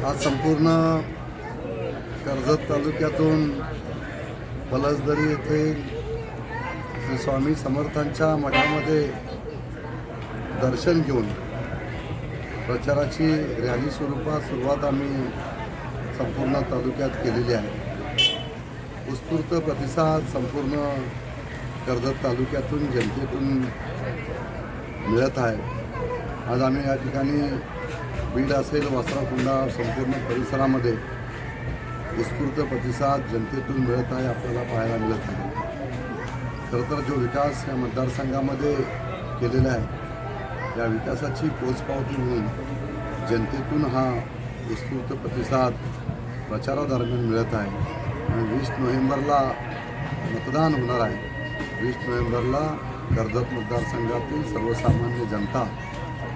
आज संपूर्ण कर्जत तालुक्यातून पलसदरी येथे श्री स्वामी समर्थांच्या मठामध्ये दर्शन घेऊन प्रचाराची रॅली स्वरूपात सुरुवात आम्ही संपूर्ण तालुक्यात केलेली आहे। उत्स्फूर्त प्रतिसाद संपूर्ण कर्जत तालुक्यातून जनतेतून मिळत आहे। आज आम्ही या ठिकाणी बीड असेल वस्त्राकुंडा संपूर्ण परिसरामध्ये उत्स्फूर्त प्रतिसाद जनतेतून मिळत आहे, आपल्याला पाहायला मिळत आहे। खरं तर जो विकास या मतदारसंघामध्ये केलेला आहे या विकासाची पोचपावती म्हणून जनतेतून हा उत्स्फूर्त प्रतिसाद प्रचारादरम्यान मिळत आहे। आणि 20 नोव्हेंबरला मतदान होणार आहे। 20 नोव्हेंबरला कर्जत मतदारसंघातील सर्वसामान्य जनता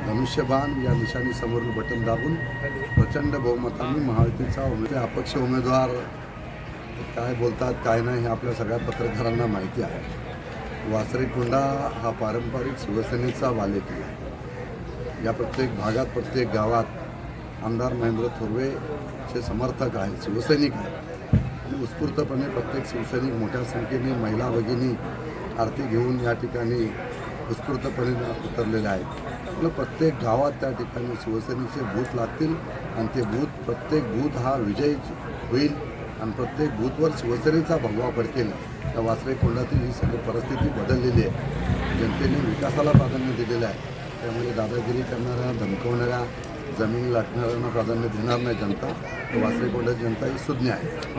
धनुष्यबाण या निशाणीसमोरील बटन दाबून प्रचंड बहुमताने महायुतीचा अपक्ष उमेदवार काय बोलतात काय नाही हे आपल्या सगळ्या पत्रकारांना माहिती आहे। वासरेकुंडा हा पारंपरिक शिवसेनेचा बालेकिल्ला आहे। या प्रत्येक भागात प्रत्येक गावात आमदार महेंद्र थोरवेचे समर्थक आहेत, शिवसैनिक आहेत आणि उत्स्फूर्तपणे प्रत्येक शिवसैनिक मोठ्या संख्येने महिला भगिनी आरती घेऊन या ठिकाणी उत्स्फूर्तपणे उतरलेले आहेत। प्रत्येक गावात त्या ठिकाणी शिवसेनेचे बूथ लागतील आणि ते बूथ प्रत्येक बूथ हा विजयी होईल आणि प्रत्येक बूथवर शिवसेनेचा भगवा फडकेल। त्या वासरेकुंडातील ही सगळी परिस्थिती बदललेली आहे। जनतेने विकासाला प्राधान्य दिलेलं आहे, त्यामुळे दादागिरी करणाऱ्या धमकवणाऱ्या जमीन लाटणाऱ्यांना प्राधान्य देणार नाही जनता। वासरेकुंडाची जनता ही सुज्ञ आहे।